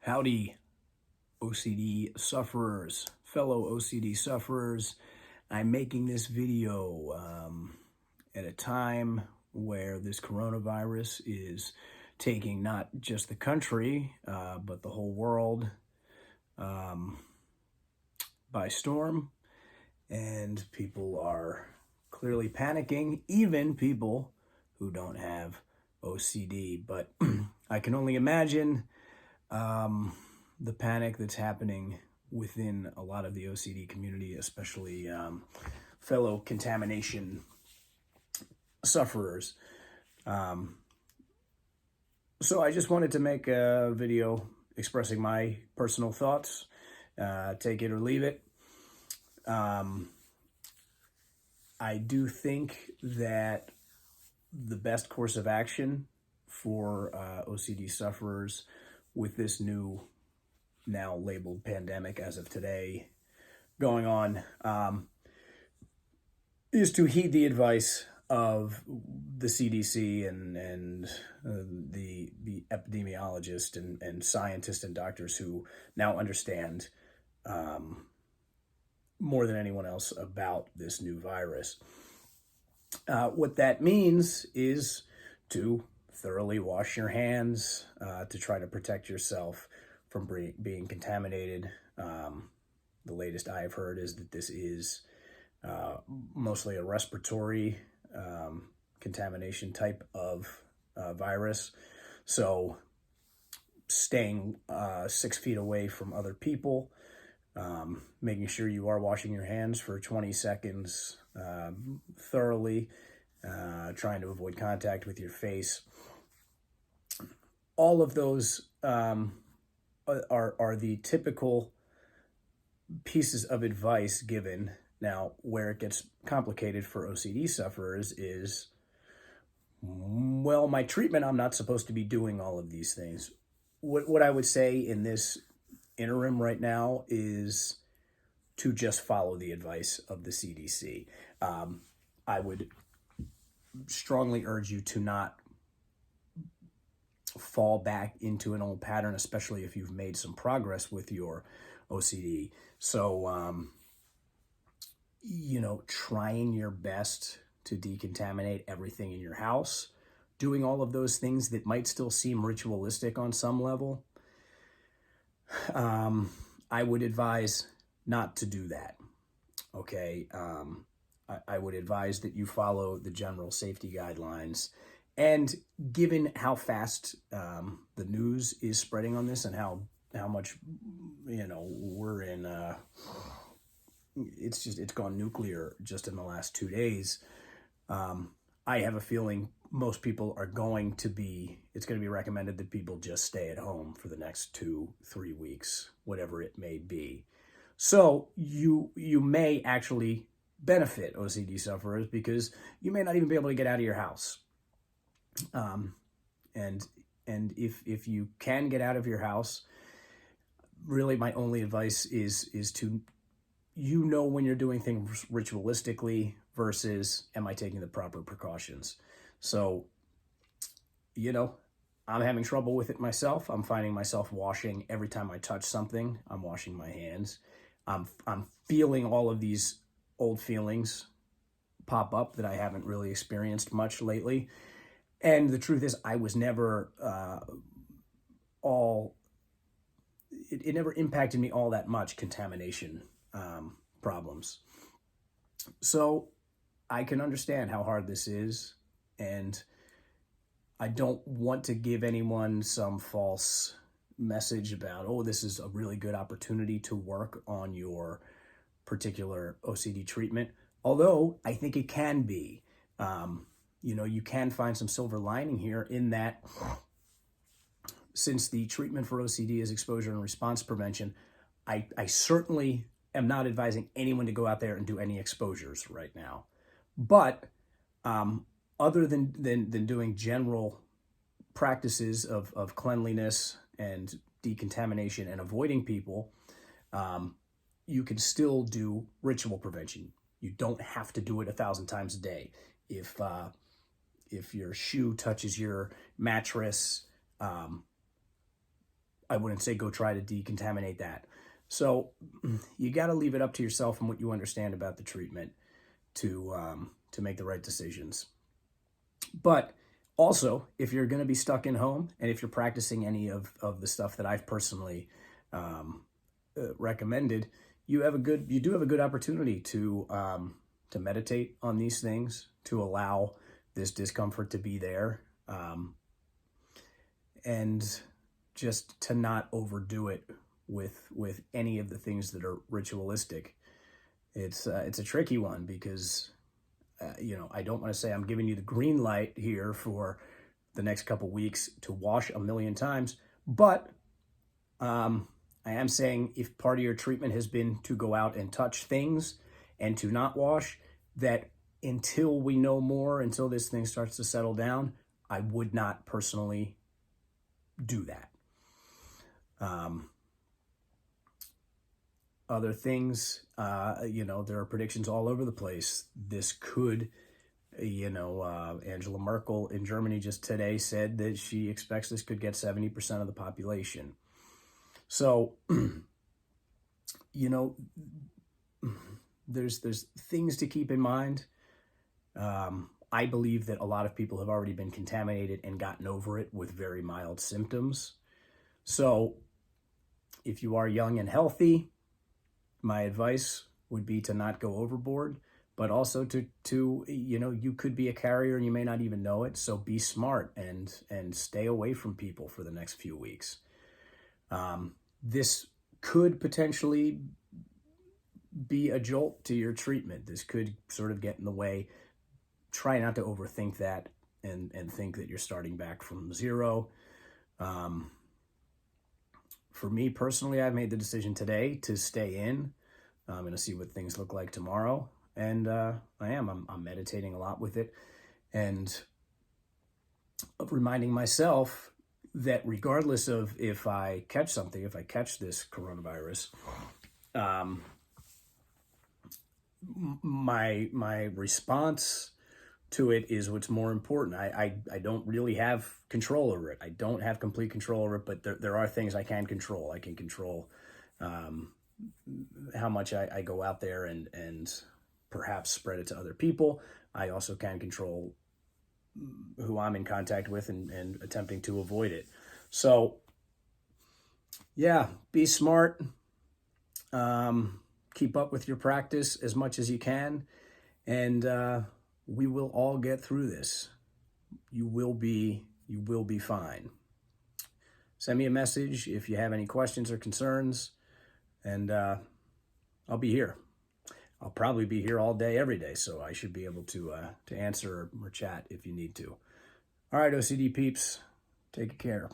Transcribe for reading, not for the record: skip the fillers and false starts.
Howdy, OCD sufferers, fellow OCD sufferers. I'm making this video at a time where this coronavirus is taking not just the country, but the whole world by storm. And people are clearly panicking, even people who don't have OCD. But I can only imagine the panic that's happening within a lot of the OCD community, especially fellow contamination sufferers. So I just wanted to make a video expressing my personal thoughts, take it or leave it. I do think that the best course of action for OCD sufferers with this new, now labeled pandemic as of today going on, is to heed the advice of the CDC and the epidemiologists and scientists and doctors who now understand more than anyone else about this new virus. What that means is to thoroughly wash your hands to try to protect yourself from being contaminated. The latest I've heard is that this is mostly a respiratory contamination type of virus. So staying 6 feet away from other people, making sure you are washing your hands for 20 seconds thoroughly, trying to avoid contact with your face. All of those are the typical pieces of advice given. Now, where it gets complicated for OCD sufferers is, well, my treatment, I'm not supposed to be doing all of these things. What I would say in this interim right now is to just follow the advice of the CDC. I would strongly urge you to not fall back into an old pattern, especially if you've made some progress with your OCD. So, trying your best to decontaminate everything in your house, doing all of those things that might still seem ritualistic on some level, I would advise not to do that, okay? I would advise that you follow the general safety guidelines. And given how fast the news is spreading on this and how much, we're in, it's gone nuclear just in the last 2 days. I have a feeling most people are it's going to be recommended that people just stay at home for the next 2-3 weeks, whatever it may be. So you may actually benefit, OCD sufferers, because you may not even be able to get out of your house. And if you can get out of your house, really my only advice is to, when you're doing things ritualistically versus am I taking the proper precautions? So, I'm having trouble with it myself. I'm finding myself washing every time I touch something. I'm washing my hands. I'm feeling all of these old feelings pop up that I haven't really experienced much lately. And the truth is, I was never it never impacted me all that much, contamination problems. So I can understand how hard this is, and I don't want to give anyone some false message about, oh, this is a really good opportunity to work on your particular OCD treatment, although I think it can be. You can find some silver lining here in that since the treatment for OCD is exposure and response prevention, I certainly am not advising anyone to go out there and do any exposures right now. But other than doing general practices of cleanliness and decontamination and avoiding people, you can still do ritual prevention. You don't have to do it 1,000 times a day. If your shoe touches your mattress, I wouldn't say go try to decontaminate that. So you got to leave it up to yourself and what you understand about the treatment to make the right decisions. But also, if you're going to be stuck in home and if you're practicing any of the stuff that I've personally recommended, you do have a good opportunity to meditate on these things, to allow this discomfort to be there, and just to not overdo it with any of the things that are ritualistic. It's a tricky one because I don't want to say I'm giving you the green light here for the next couple weeks to wash a million times, but I am saying if part of your treatment has been to go out and touch things and to not wash, that until we know more, until this thing starts to settle down, I would not personally do that. Other things, there are predictions all over the place. This could, Angela Merkel in Germany just today said that she expects this could get 70% of the population. So, there's things to keep in mind. I believe that a lot of people have already been contaminated and gotten over it with very mild symptoms. So if you are young and healthy, my advice would be to not go overboard, but also to you could be a carrier and you may not even know it. So be smart and stay away from people for the next few weeks. This could potentially be a jolt to your treatment. This could sort of get in the way. Try not to overthink that and think that you're starting back from zero. For me personally, I've made the decision today to stay in. I'm going to see what things look like tomorrow. And I'm meditating a lot with it and reminding myself that regardless of if I catch something, if I catch this coronavirus, my response to it is what's more important. I don't really have control over it. I don't have complete control over it, but there are things I can control. I can control how much I go out there and perhaps spread it to other people. I also can control who I'm in contact with and attempting to avoid it. So yeah, be smart. Keep up with your practice as much as you can. And we will all get through this. You will be fine. Send me a message if you have any questions or concerns, and I'll be here. I'll probably be here all day, every day, so I should be able to answer or chat if you need to. All right, OCD peeps, take care.